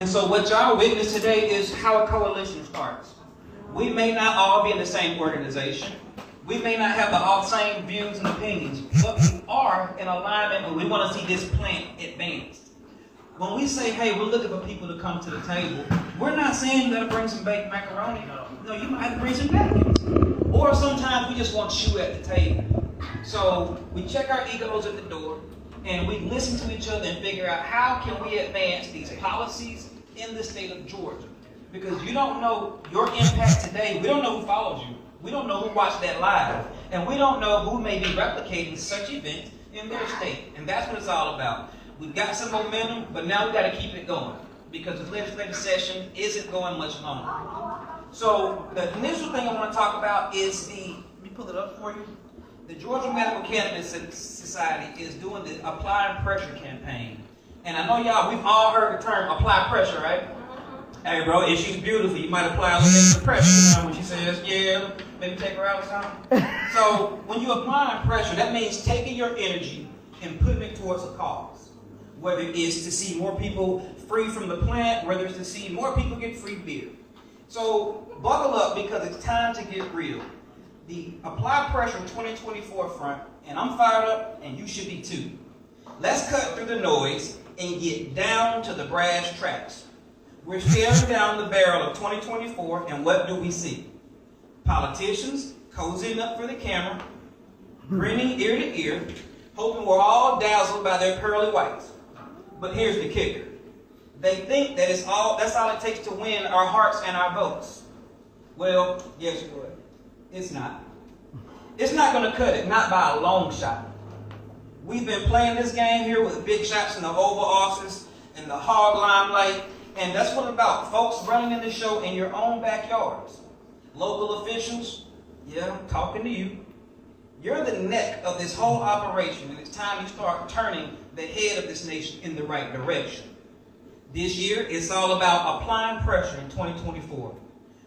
And so what y'all witness today is how a coalition starts. We may not all be in the same organization. We may not have the same views and opinions, but we are in alignment and we want to see this plant advanced. When we say, hey, we're looking for people to come to the table, we're not saying you got to bring some baked macaroni. No, you might have to bring some napkins. Or sometimes we just want you at the table. So we check our egos at the door, and we listen to each other and figure out how can we advance these policies in the state of Georgia. Because you don't know your impact today. We don't know who follows you. We don't know who watched that live. And we don't know who may be replicating such events in their state. And that's what it's all about. We've got some momentum, but now we've got to keep it going. Because the legislative session isn't going much longer. So the initial thing I want to talk about is let me pull it up for you. The Georgia Medical Cannabis Society is doing the Applying Pressure campaign. And I know y'all, we've all heard the term apply pressure, right? Hey bro, if she's beautiful, you might apply a little extra pressure. When she says, yeah, maybe take her out or something. So when you apply pressure, that means taking your energy and putting it towards a cause. Whether it's to see more people free from the plant, whether it's to see more people get free beer. So buckle up because it's time to get real. The Apply Pressure 2024 front, and I'm fired up, and you should be too. Let's cut through the noise and get down to the brass tracks. We're staring down the barrel of 2024, and what do we see? Politicians cozying up for the camera, grinning ear to ear, hoping we're all dazzled by their pearly whites. But here's the kicker. They think that that's all it takes to win our hearts and our votes. Well, guess what? It's not. It's not going to cut it, not by a long shot. We've been playing this game here with big shots in the Oval Office and the hog limelight, and that's what it's about. Folks running in the show in your own backyards. Local officials, yeah, I'm talking to you. You're the neck of this whole operation, and it's time you start turning the head of this nation in the right direction. This year, it's all about applying pressure in 2024.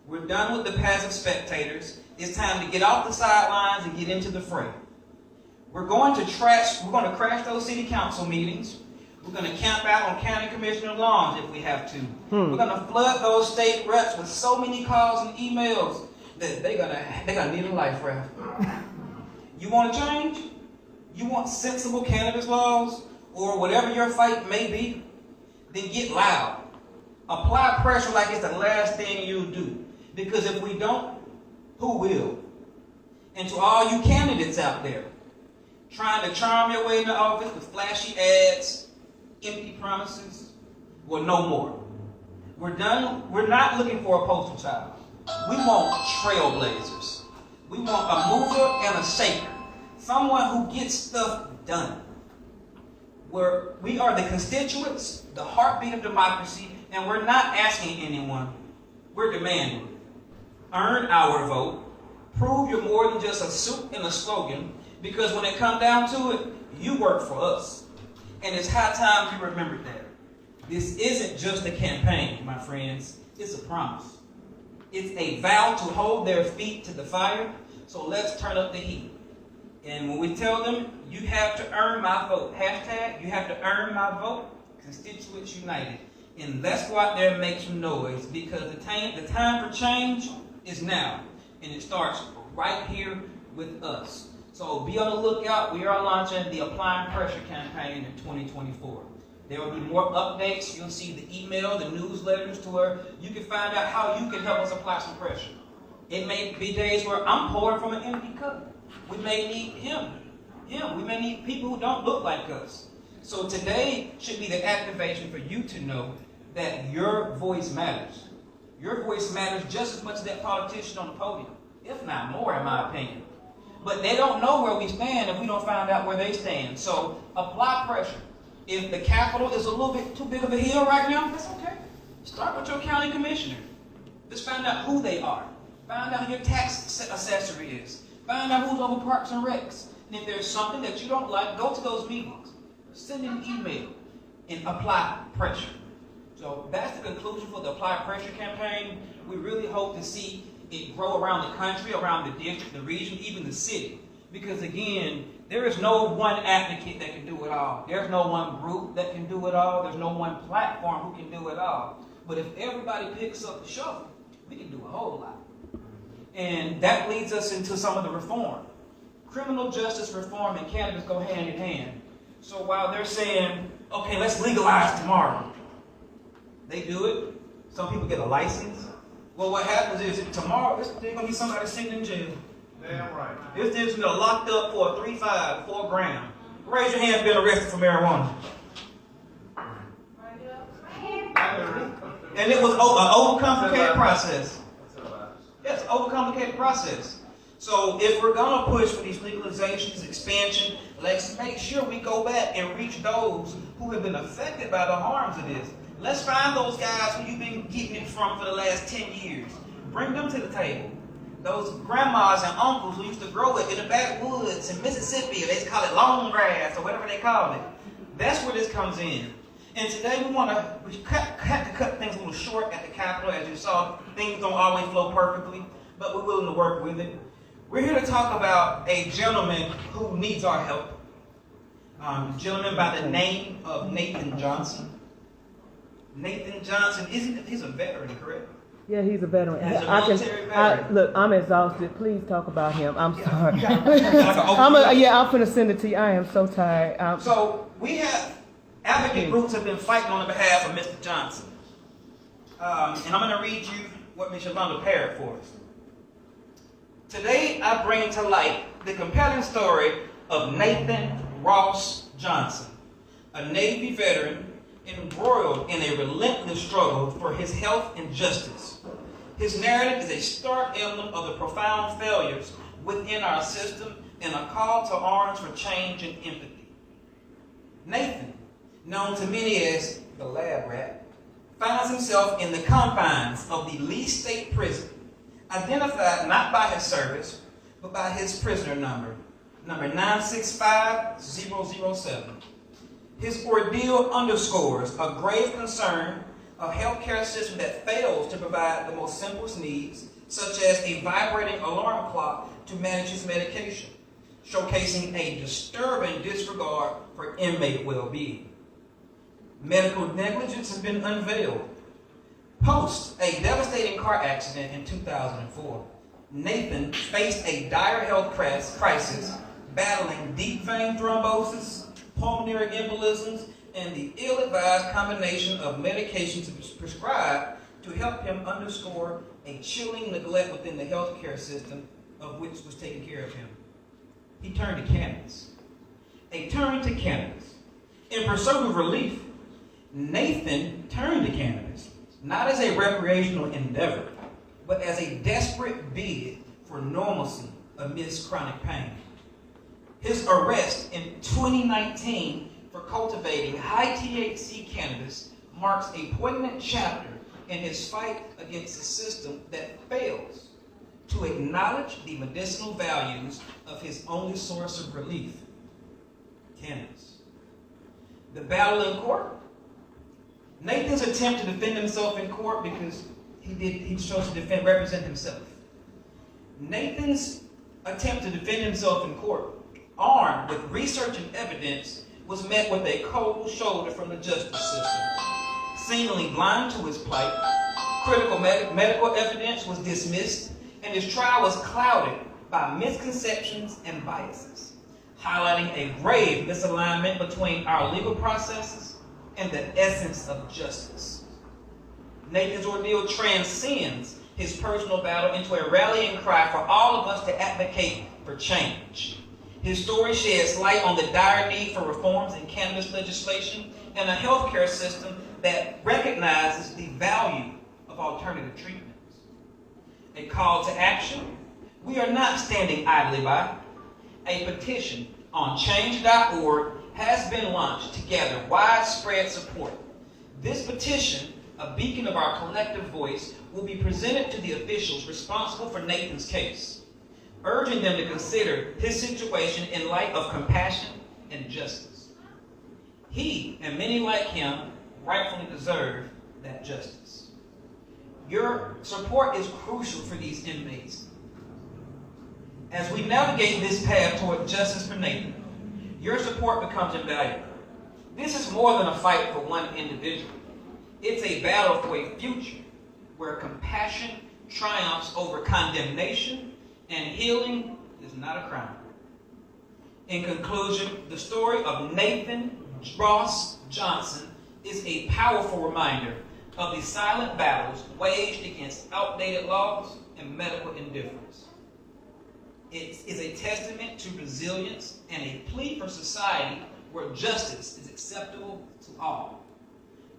We're done with the passive spectators. It's time to get off the sidelines and get into the fray. We're going to crash those city council meetings. We're going to camp out on county commissioner lawns if we have to. We're going to flood those state reps with so many calls and emails that they're gonna need a life raft. You want to change? You want sensible cannabis laws or whatever your fight may be? Then get loud. Apply pressure like it's the last thing you'll do. Because if we don't, who will? And to all you candidates out there, trying to charm your way into office with flashy ads, empty promises, well, no more. We're done. We're not looking for a poster child. We want trailblazers. We want a mover and a shaker. Someone who gets stuff done. We are the constituents, the heartbeat of democracy, and we're not asking anyone. We're demanding. Earn our vote. Prove you're more than just a suit and a slogan, because when it comes down to it, you work for us. And it's high time you remembered that. This isn't just a campaign, my friends. It's a promise. It's a vow to hold their feet to the fire, so let's turn up the heat. And when we tell them, you have to earn my vote, hashtag, you have to earn my vote, Constituents United. And let's go out there and make some noise, because the time for change is now. And it starts right here with us. So be on the lookout. We are launching the Applying Pressure campaign in 2024. There will be more updates. You'll see the email, the newsletters, to where you can find out how you can help us apply some pressure. It may be days where I'm pouring from an empty cup. We may need him. We may need people who don't look like us. So today should be the activation for you to know that your voice matters. Your voice matters just as much as that politician on the podium, if not more, in my opinion. But they don't know where we stand if we don't find out where they stand. So apply pressure. If the Capitol is a little bit too big of a hill right now, that's okay. Start with your county commissioner. Just find out who they are. Find out who your tax assessor is. Find out who's over Parks and Recs. And if there's something that you don't like, go to those meetings. Send an email and apply pressure. So that's the conclusion for the Apply Pressure campaign. We really hope to see it grow around the country, around the district, the region, even the city. Because again, there is no one advocate that can do it all. There's no one group that can do it all. There's no one platform who can do it all. But if everybody picks up the shovel, we can do a whole lot. And that leads us into some of the reform. Criminal justice reform and cannabis go hand in hand. So while they're saying, okay, let's legalize tomorrow, they do it. Some people get a license. Well, what happens is tomorrow, there's going to be somebody sitting in jail. Damn right. This dude's been locked up for a 3.5, 4 gram. Raise your hand if you've been arrested for marijuana. And it was an overcomplicated process. Yes, overcomplicated process. So if we're going to push for these legalizations, expansion, let's make sure we go back and reach those who have been affected by the harms of this. Let's find those guys who you've been getting it from for the last 10 years. Bring them to the table. Those grandmas and uncles who used to grow it in the backwoods in Mississippi, or they call it long grass or whatever they call it. That's where this comes in. And today we had to cut things a little short at the Capitol. As you saw, things don't always flow perfectly, but we're willing to work with it. We're here to talk about a gentleman who needs our help. A gentleman by the name of Nathan Johnson. Nathan Johnson, he's a veteran, correct? Yeah, he's a veteran. He's a military veteran. Look, I'm exhausted. Please talk about him. I'm sorry. I'm finna send it to you. I am so tired. So we have advocate groups have been fighting on the behalf of Mr. Johnson. And I'm going to read you what Ms. Yolanda prepared for us. Today I bring to light the compelling story of Nathan Ross Johnson, a Navy veteran embroiled in a relentless struggle for his health and justice. His narrative is a stark emblem of the profound failures within our system and a call to arms for change and empathy. Nathan, known to many as the lab rat, finds himself in the confines of the Lee State Prison, identified not by his service, but by his prisoner number 965007. His ordeal underscores a grave concern, a healthcare system that fails to provide the most simplest needs, such as a vibrating alarm clock to manage his medication, showcasing a disturbing disregard for inmate well-being. Medical negligence has been unveiled. Post a devastating car accident in 2004, Nathan faced a dire health crisis, battling deep vein thrombosis, pulmonary embolisms, and the ill-advised combination of medications prescribed to help him underscore a chilling neglect within the healthcare system of which was taking care of him. He turned to cannabis. A turn to cannabis. In pursuit of relief, Nathan turned to cannabis, not as a recreational endeavor, but as a desperate bid for normalcy amidst chronic pain. His arrest in 2019 for cultivating high THC cannabis marks a poignant chapter in his fight against a system that fails to acknowledge the medicinal values of his only source of relief, cannabis. The battle in court. Nathan's attempt to defend himself in court because he chose to represent himself. Nathan's attempt to defend himself in court, armed with research and evidence, was met with a cold shoulder from the justice system. Seemingly blind to his plight, critical medical evidence was dismissed, and his trial was clouded by misconceptions and biases, highlighting a grave misalignment between our legal processes and the essence of justice. Nathan's ordeal transcends his personal battle into a rallying cry for all of us to advocate for change. His story sheds light on the dire need for reforms in cannabis legislation and a healthcare system that recognizes the value of alternative treatments. A call to action. We are not standing idly by. A petition on change.org has been launched to gather widespread support. This petition, a beacon of our collective voice, will be presented to the officials responsible for Nathan's case, urging them to consider his situation in light of compassion and justice. He, and many like him, rightfully deserve that justice. Your support is crucial for these inmates. As we navigate this path toward justice for Nathan, your support becomes invaluable. This is more than a fight for one individual. It's a battle for a future where compassion triumphs over condemnation and healing is not a crime. In conclusion, the story of Nathan Ross Johnson is a powerful reminder of the silent battles waged against outdated laws and medical indifference. It is a testament to resilience and a plea for society where justice is acceptable to all.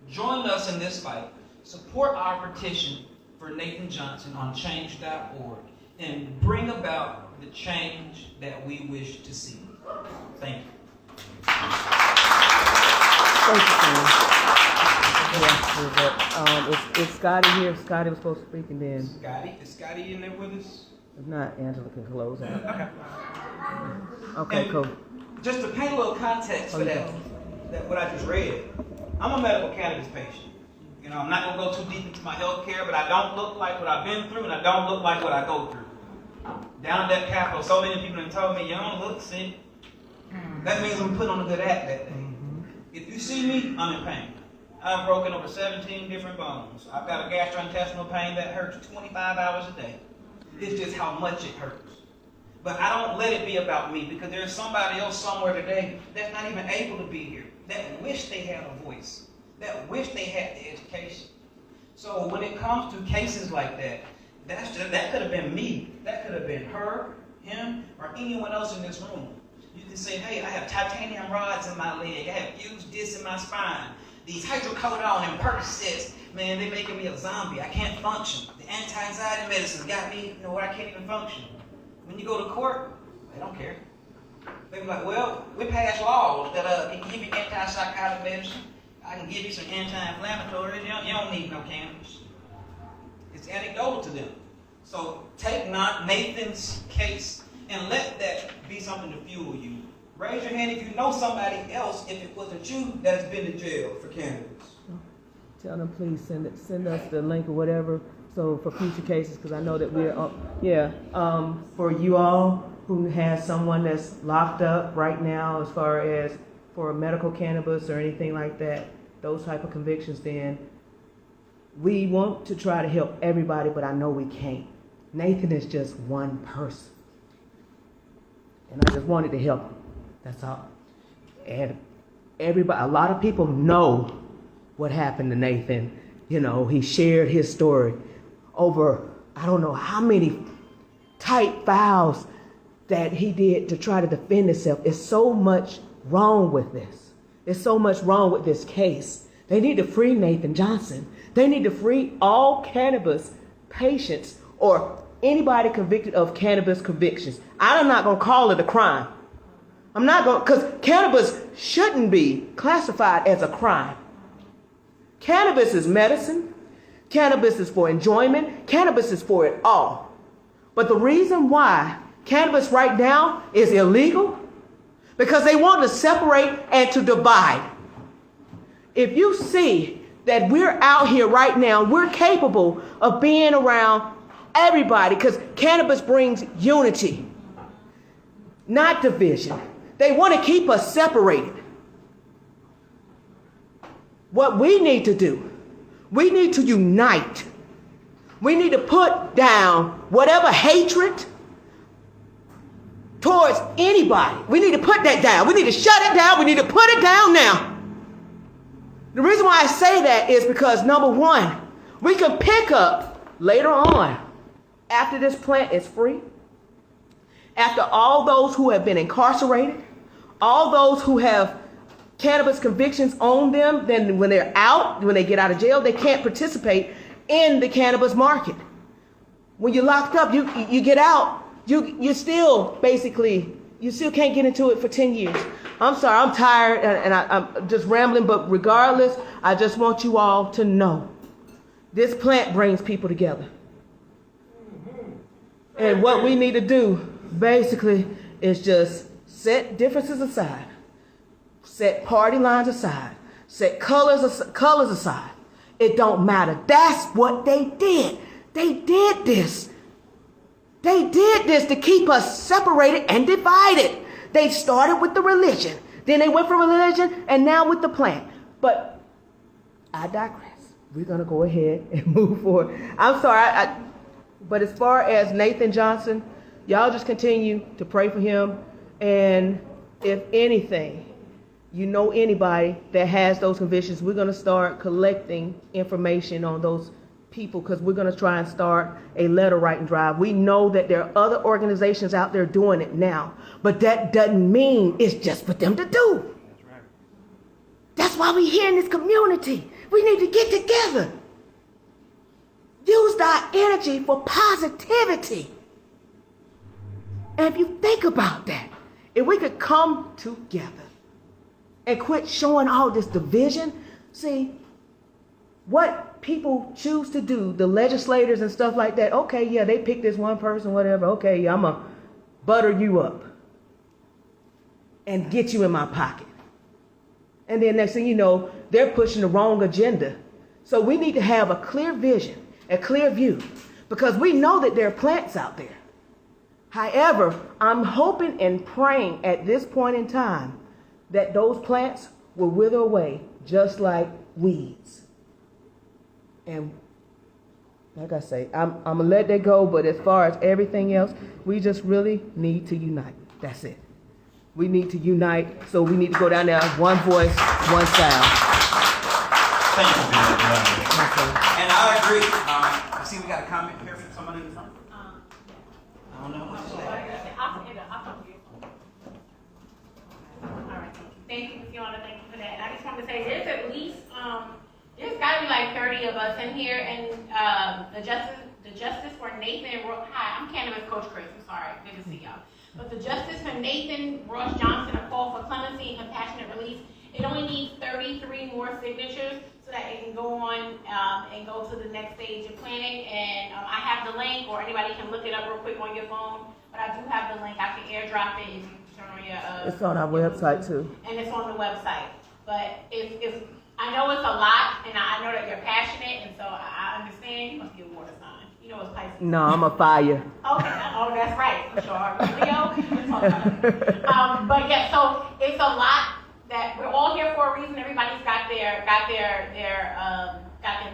Join us in this fight. Support our petition for Nathan Johnson on change.org and bring about the change that we wish to see. Thank you. It's Scotty here. Scotty was supposed to speak, and then Is Scotty in there with us? if not, Angela can close out. Okay. Okay, And cool. Just to paint a little context for that what I just read, I'm a medical cannabis patient. You know, I'm not gonna go too deep into my health care, but I don't look like what I've been through, and I don't look like what I go through. Down at that Capitol, so many people have told me, you don't look sick. That means I'm put on a good act that day. If you see me, I'm in pain. I've broken over 17 different bones. I've got a gastrointestinal pain that hurts 25 hours a day. It's just how much it hurts. But I don't let it be about me, because there's somebody else somewhere today that's not even able to be here, that wish they had a voice, that wish they had the education. So when it comes to cases like that, that could have been me, that could have been her, him, or anyone else in this room. You can say, hey, I have titanium rods in my leg, I have fused discs in my spine, these hydrocodone and Percocets, man, they're making me a zombie. I can't function. The anti-anxiety medicine got me, where I can't even function. When you go to court, they don't care. They be like, well, we passed laws that can give you antipsychotic medicine. I can give you some anti-inflammatories. You don't need no cannabis. It's anecdotal to them. So take Nathan's case and let that be something to fuel you. Raise your hand if you know somebody else, if it wasn't you, that has been to jail for cannabis. Tell them please send us the link or whatever. So for future cases, because I know that we're for you all who has someone that's locked up right now, as far as for medical cannabis or anything like that, those type of convictions, then we want to try to help everybody, but I know we can't. Nathan is just one person, and I just wanted to help him. That's all. And everybody, a lot of people know what happened to Nathan. He shared his story over, I don't know how many tight files that he did to try to defend himself. It's so much wrong with this. There's so much wrong with this case. They need to free Nathan Johnson. They need to free all cannabis patients or anybody convicted of cannabis convictions. I'm not going to call it a crime. I'm not going, because cannabis shouldn't be classified as a crime. Cannabis is medicine. Cannabis is for enjoyment. Cannabis is for it all. But the reason why cannabis right now is illegal, because they want to separate and to divide. If you see that we're out here right now, we're capable of being around everybody, because cannabis brings unity, not division. They want to keep us separated. What we need to do, we need to unite. We need to put down whatever hatred towards anybody. We need to put that down. We need to shut it down. We need to put it down now. The reason why I say that is because, number one, we can pick up later on, after this plant is free, after all those who have been incarcerated, all those who have cannabis convictions on them, then when they're out, when they get out of jail, they can't participate in the cannabis market. When you're locked up, you get out, you still can't get into it for 10 years. I'm sorry, I'm tired and I'm just rambling, but regardless, I just want you all to know this plant brings people together. And what we need to do basically is just set differences aside, set party lines aside, set colors aside. It don't matter. That's what they did. They did this. They did this to keep us separated and divided. They started with the religion. Then they went from religion and now with the plant. But I digress. We're going to go ahead and move forward. I'm sorry. But as far as Nathan Johnson, y'all just continue to pray for him. And if anything, you know anybody that has those convictions, we're going to start collecting information on those people because we're going to try and start a letter writing drive. We know that there are other organizations out there doing it now, but that doesn't mean it's just for them to do. That's right. That's why we're here in this community. We need to get together. Use our energy for positivity. And if you think about that, if we could come together and quit showing all this division, see, what people choose to do, the legislators and stuff like that, okay, yeah, they pick this one person, whatever, okay, yeah, I'm going to butter you up and get you in my pocket. And then next thing you know, they're pushing the wrong agenda. So we need to have a clear vision, a clear view, because we know that there are plants out there. However, I'm hoping and praying at this point in time that those plants will wither away just like weeds. And like I say, I'm going to let that go, but as far as everything else, we just really need to unite. That's it. We need to unite, so we need to go down there, one voice, one sound. Thank you, Bill. And I agree. I see we got a comment here from someone in the front. I don't know what to say. I'll talk to you. All right. Thank you, Fiona. Thank you for that. And I just want to say there's at least there's got to be like 30 of us in here, and the justice for Nathan. Hi, I'm Cannabis Coach Chris. I'm sorry. Good to see y'all. But the justice for Nathan Ross Johnson, a call for clemency and compassionate release. It only needs 33 more signatures so that it can go on and go to the next stage of planning. And I have the link, or anybody can look it up real quick on your phone. But I do have the link. I can airdrop it if you turn on your. It's on our website too. And it's on the website. But if I know it's a lot, and I know that you're passionate, and so I understand. You must be a water sign. You know it's Pisces. No, I'm a fire. Okay. Oh, that's right. I'm sure. Leo. But yeah, so it's a lot. That we're all here for a reason. Everybody's got their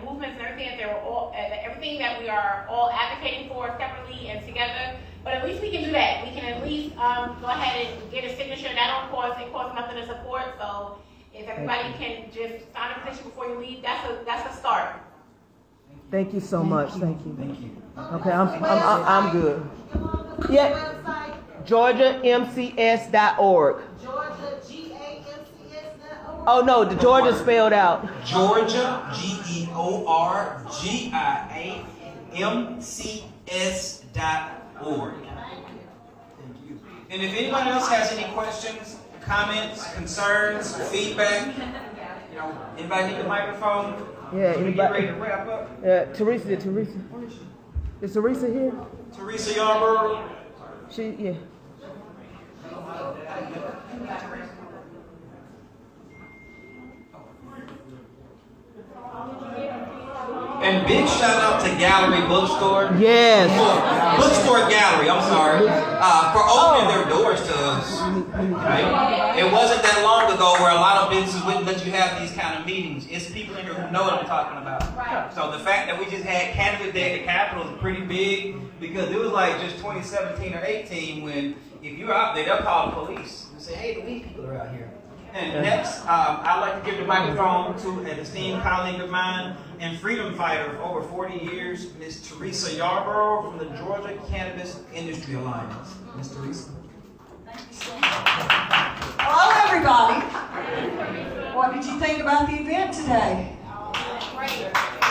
movements and everything. They were all everything that we are all advocating for separately and together. But at least we can do that. We can at least go ahead and get a signature. That don't cost nothing to support. So if everybody can just sign a petition before you leave, that's a start. Thank you so much. Thank you. Thank you. Okay, I'm good. Yeah. GeorgiaMCS.org. Oh no, the Georgia spelled out. Georgia, GeorgiaMCS.org. Thank you. And if anyone else has any questions, comments, concerns, feedback, anybody need the microphone? Yeah, Can we get ready to wrap up? Teresa. Is Teresa here? Teresa Yarborough. Yeah. And big shout out to Gallery Bookstore. Yes. Bookstore Gallery, I'm sorry, for opening their doors to us. Right? It wasn't that long ago where a lot of businesses wouldn't let you have these kind of meetings. It's people in here who know what I'm talking about. Right. So the fact that we just had Cannabis Day at the Capitol is pretty big because it was like just 2017 or 18 when if you're out there, they'll call the police and say, hey, the weed people are out here. And next, I'd like to give the microphone to an esteemed colleague of mine and freedom fighter for over 40 years, Ms. Teresa Yarborough from the Georgia Cannabis Industry Alliance. Ms. Teresa. Thank you so much. Hello, everybody. What did you think about the event today?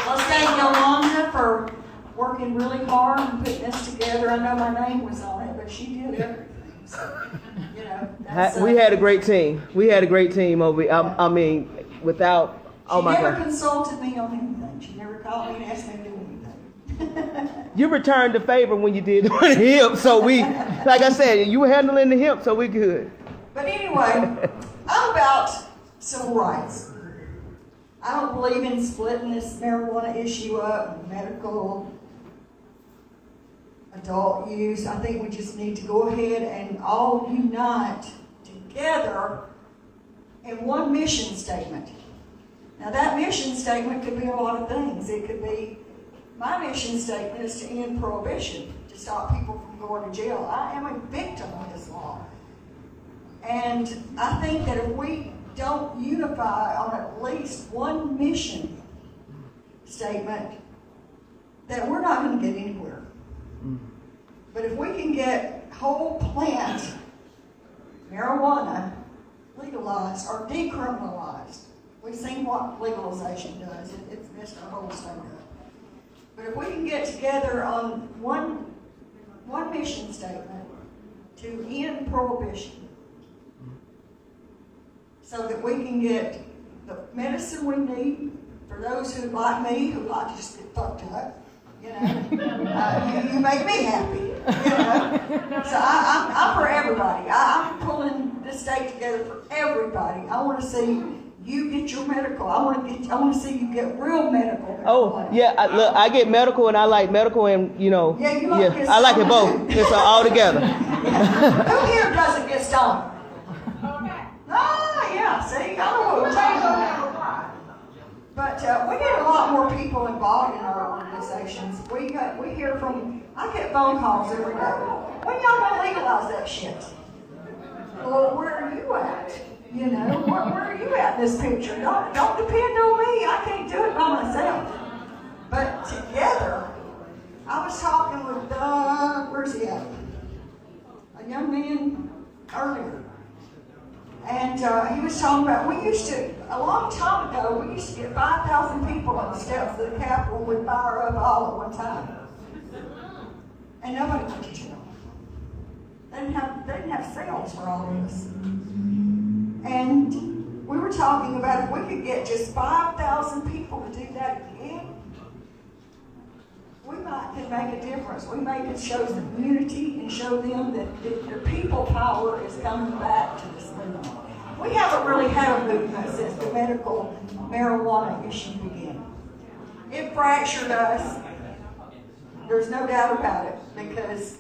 Let's thank Yolanda for working really hard and putting this together. I know my name was on it, but she did everything. So, We had a great team. We had a great team over. I mean, without. Oh my God. She never God. consulted me on anything. She never called me and asked me to do anything. You returned the favor when you did on the hip, so we, like I said, you were handling the hip, so we good. But anyway, I'm about civil rights. I don't believe in splitting this marijuana issue up, medical, adult use. I think we just need to go ahead and all unite together in one mission statement. Now that mission statement could be a lot of things. It could be, my mission statement is to end prohibition, to stop people from going to jail. I am a victim of this law. And I think that if we don't unify on at least one mission statement, that we're not going to get anywhere. But if we can get whole plant marijuana legalized or decriminalized, we've seen what legalization does. It's messed our whole state up. But if we can get together on one mission statement to end prohibition, so that we can get the medicine we need for those who, like me, who like to just get fucked up. You know, you make me happy. You know, so I'm for everybody. I'm pulling this state together for everybody. I want to see you get your medical. I want to see you get real medical. Oh, yeah. I get medical, and I like medical, and you know. Yeah, you like I like it both. It's all together. Who here doesn't get stoned? Oh, yeah. See, I know what we're talking about. But we get a lot more people involved in our organizations. We hear from, I get phone calls every day. When y'all gonna legalize that shit? Well, where are you at? You know, where are you at in this picture? Don't depend on me. I can't do it by myself. But together, I was talking with, where's he at? A young man earlier. And he was talking about, a long time ago, we used to get 5,000 people on the steps of the Capitol would fire up all at one time. And nobody went to jail. They didn't have sales for all of us. And we were talking about if we could get just 5,000 people to do that again, we might can make a difference. We may can show them unity and show them that their people power is coming back to this movement. We haven't really had a movement since the medical marijuana issue began. It fractured us. There's no doubt about it, because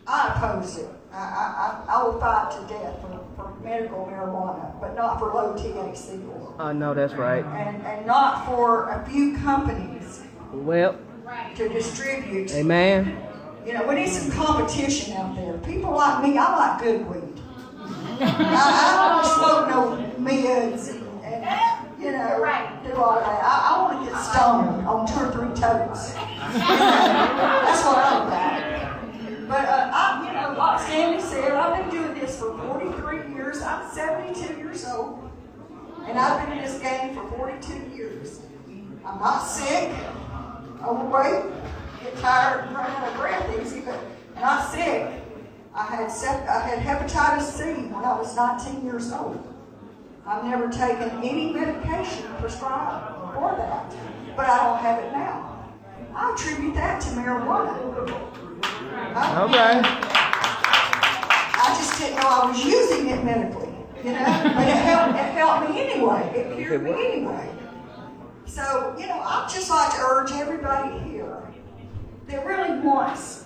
I oppose it. I will fight to death for medical marijuana, but not for low THC oil. I know that's right. And not for a few companies to distribute. Amen. You know, we need some competition out there. People like me, I like good weed. I don't smoke no mids and you know, do all that. I want to get stoned on 2 or 3 totes. That's what I'm about. But you know, like Stanley said, I've been doing this for 43 years. I'm 72 years old, and I've been in this game for 42 years. I'm not sick, overweight, get tired and run out of breath easy, but not sick. I had hepatitis C when I was 19 years old. I've never taken any medication prescribed for that, but I don't have it now. I attribute that to marijuana. Okay. I just didn't know I was using it medically, you know, but it helped me anyway. It cured me anyway. So, you know, I'd just like to urge everybody here that really wants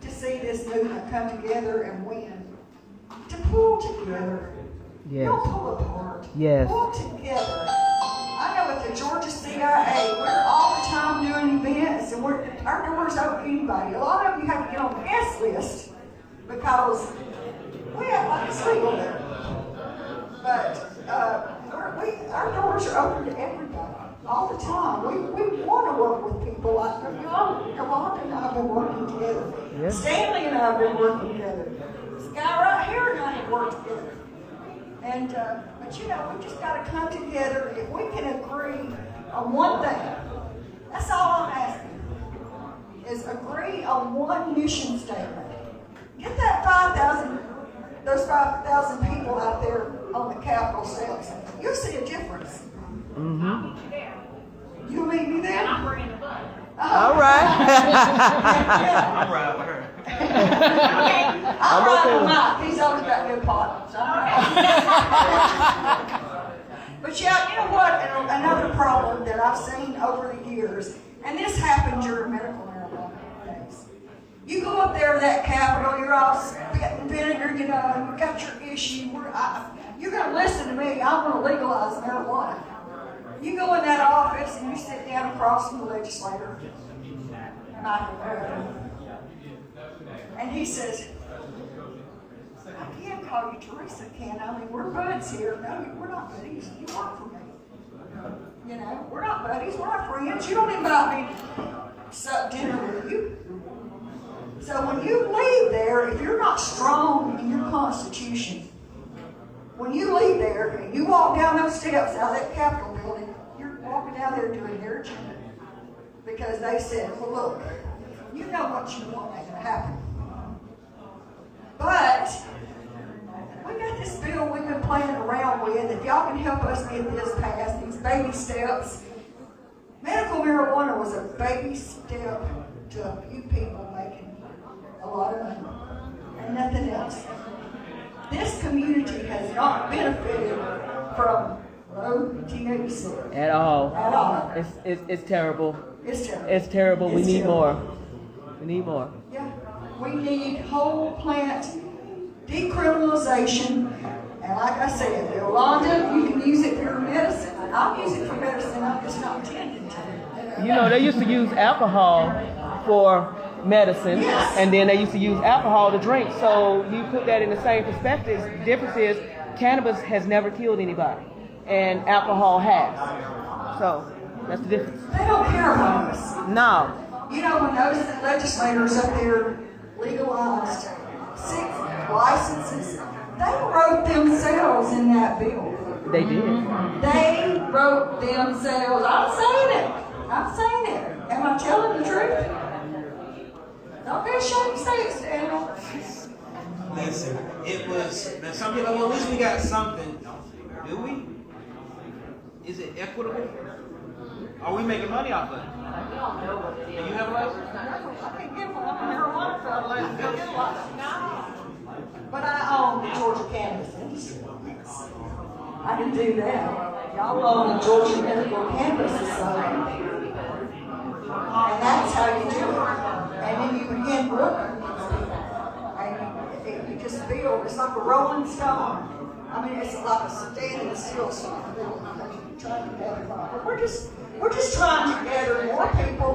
to see this movement come together and win, to pull together. Yes. Don't pull apart. Yes. Pull together. I know at the Georgia CIA, we're all the time doing events, and our doors open to anybody. A lot of you have to get on the guest list because we have like it's legal there. But our doors are open to everybody all the time. We want to work with people like Yolanda and I have been working together. Yeah. Stanley and I have been working together. This guy right here and I have worked together. And but you know, we just got to come together. If we can agree on one thing, that's all I'm asking, is agree on one mission statement. Get that 5,000, those 5,000 people out there on the Capitol steps. You'll see a difference. Mm-hmm. You'll meet me there? I'm bringing the bus. All right. I'm right with her. I'm right with Mike. He's always got good partners. But yeah, you know what? Another problem that I've seen over the years, and this happened during medical marijuana days, up there to that Capitol, you're all spitting vinegar, you know, and you got your issue. You're going to listen to me. I'm going to legalize marijuana. You go in that office and you sit down across from the legislator, and he says, I can't call you Teresa, can I? I mean, we're buds here. No, we're not buddies. You work for me. You know, we're not buddies. We're not friends. You don't invite me to dinner with you. So when you leave there, if you're not strong in your constitution, when you leave there and you walk down those steps out of that Capitol building, you're walking down there doing their agenda. Because they said, well, look, you know what you want ain't going to happen. But we got this bill we've been playing around with. If y'all can help us get this passed, these baby steps. Medical marijuana was a baby step to a few people making a lot of money and nothing else. This community has not benefited from low THC. At all. At all. It's terrible. It's terrible. It's terrible. We It's need terrible. more. We need more. Yeah. We need whole plant decriminalization. And like I said, Yolanda, you can use it for medicine. I'll use it for medicine. I'm just not intending to. You know, they used to use alcohol for medicine, Yes. and then they used to use alcohol to drink. So you put that in the same perspective. The difference is cannabis has never killed anybody, and alcohol has. So that's the difference. They don't care about us. No. You know, when those legislators up there legalized 6 licenses, they wrote themselves in that bill. They did. They wrote themselves. I'm saying it. I'm saying it. Am I telling the truth? Don't be ashamed to say it, Daniel. Listen, it was, now some people, well, at least we got something. Do we? Is it equitable? Are we making money off of it? Do you have a license? I can't get one. I'm a marijuana fellow. I can't get a license. But I own the Georgia Cannabis industry. I can do that. Y'all own the Georgia Medical Cannabis Society. And that's how you do it. And then you begin working with these people. And you just build. It's like a rolling stone. I mean, it's like a standing still stone. But we're just trying to gather more people,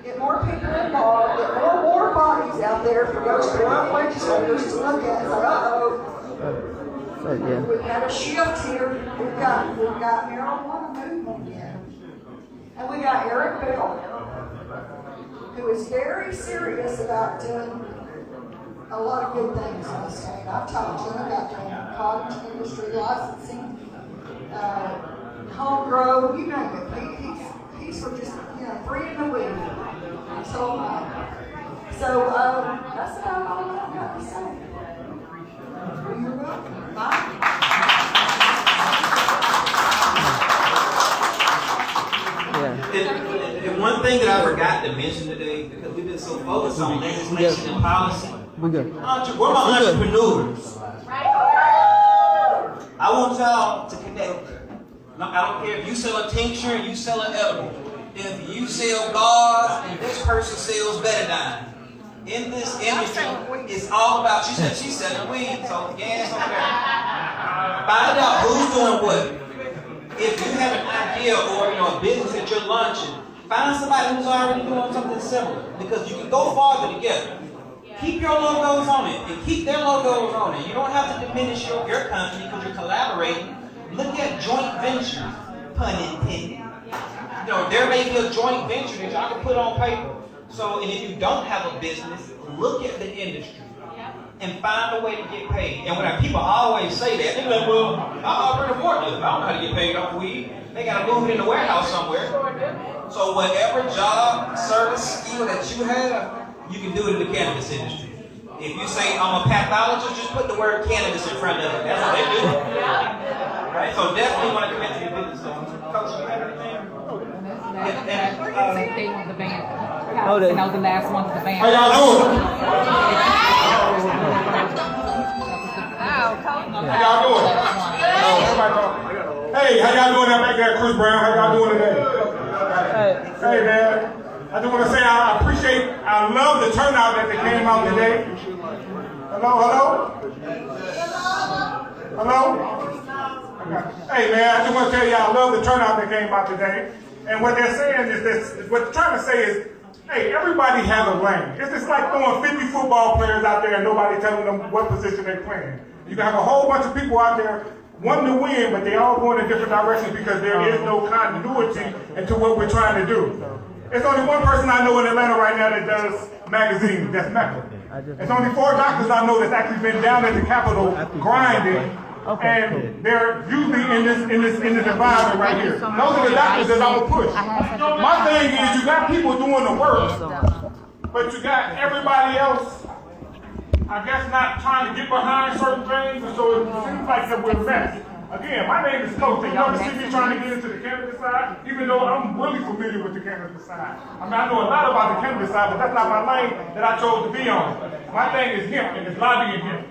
get more people involved, get more bodies out there for those corrupt legislators to look at and say, So yeah. we've got a shift here. We've got marijuana movement again. And we got Eric Bell, who is very serious about doing a lot of good things in the state. I've talked to him about doing cottage industry licensing, home grow, you name it. He's for just, free in the weed. So am I. So that's about all I've got to say. You're welcome. Bye. Yeah. And one thing that I forgot to mention today, because we've been so focused on legislation and policy, We good. where my entrepreneurs? I want y'all to connect. No, I don't care if you sell a tincture and you sell an edible. If you sell gauze and this person sells Betadine. In this industry, it's all about, she said she's selling weed, so gas on there. Find out who's doing what. If you have an idea or a business that you're launching, find somebody who's already doing something similar, because you can go farther together. Keep your logos on it and keep their logos on it. You don't have to diminish your company because you're collaborating. Look at joint ventures, pun intended. There may be a joint venture that y'all can put on paper. So, and if you don't have a business, look at the industry and find a way to get paid. And when people always say that, they're like, well, I operate a forklift. I don't know how to get paid off weed. They got to move it in the warehouse somewhere. So whatever job, service, skill that you have, you can do it in the cannabis industry. If you say, I'm a pathologist, just put the word cannabis in front of it. That's what they do. Right? So definitely want to commit to your business. Coach, you have anything? They want the band. Oh, And I was the last one to the band. How y'all doing? How y'all doing? Hey, how y'all doing out back there, Chris Brown? How y'all doing today? Hey, man. I just want to say I love the turnout that they came out today. Hello? Hey man, I just want to tell you I love the turnout that came out today. And what they're saying is this, what they're trying to say is, hey, everybody has a lane. It's just like throwing 50 football players out there and nobody telling them what position they're playing. You can have a whole bunch of people out there wanting to win, but they all going in different directions because there is no continuity into what we're trying to do. There's only one person I know in Atlanta right now that does magazines, that's Mecca. There's only 4 doctors I know that's actually been down at the Capitol grinding, and they're usually in this environment right here. Those are the doctors that I will push. My thing is you got people doing the work, but you got everybody else, I guess, not trying to get behind certain things, and so it seems like that we're a mess. Again, my name is Coach. You never see me trying to get into the cannabis side, even though I'm really familiar with the cannabis side. I mean, I know a lot about the cannabis side, but that's not my lane that I chose to be on. My thing is hemp, and it's lobbying hemp.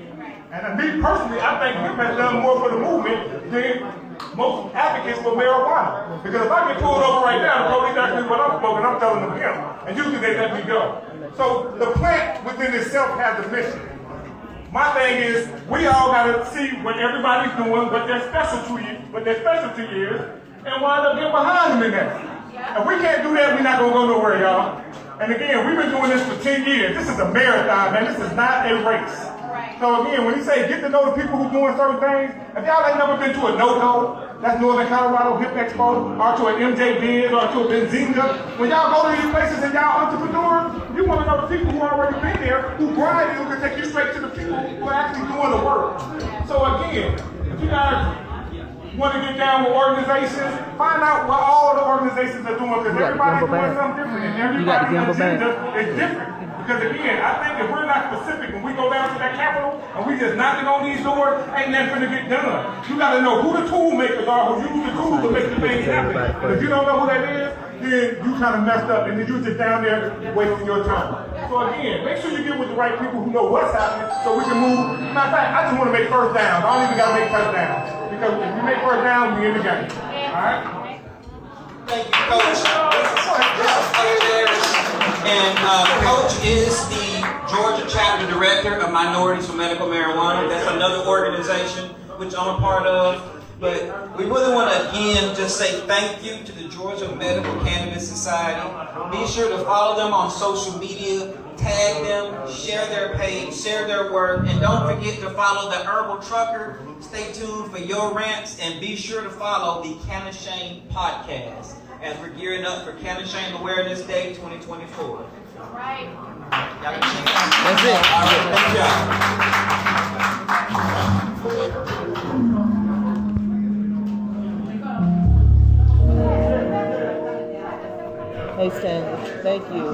And me personally, I think hemp has done more for the movement than most advocates for marijuana. Because if I get pulled over right now, the police ask me what I'm smoking, I'm telling them hemp. And usually they let me go. So the plant within itself has a mission. My thing is, we all got to see what everybody's doing, what their specialty is, and wind up getting behind them in that. If we can't do that, we're not going to go nowhere, y'all. And again, we've been doing this for 10 years. This is a marathon, man. This is not a race. So again, when you say get to know the people who are doing certain things, if y'all ain't never been to a no-go, that's Northern Colorado Hip Expo, or to an MJ Biz, or to a Benzinga, when y'all go to these places and y'all entrepreneurs, you want to know the people who already been there, who grind, who can take you straight to the people who are actually doing the work. So again, if you guys want to get down with organizations, find out what all the organizations are doing, because everybody's doing something different, and everybody's agenda is different. Because again, I think if we're not specific, when we go down to that Capitol and we just knocking on these doors, ain't nothing gonna get done. You gotta know who the tool makers are, who use the tools to make the things happen. And if you don't know who that is, then you kind of messed up, and then you just down there wasting your time. So again, make sure you get with the right people who know what's happening, so we can move. Matter of fact, I just want to make first downs. I don't even gotta make touchdowns, because if you make first downs, we in the game. All right. Thank you, Coach. This is Coach Harris, and Coach is the Georgia Chapter Director of Minorities for Medical Marijuana. That's another organization which I'm a part of. But we really want to again just say thank you to the Georgia Medical Cannabis Society. Be sure to follow them on social media, tag them, share their page, share their work, and don't forget to follow the Herbal Trucker. Stay tuned for your rants, and be sure to follow the Cannabis podcast as we're gearing up for Cannabis Awareness Day 2024. All right. That's it. All right, good job. Hey Stanley, thank you.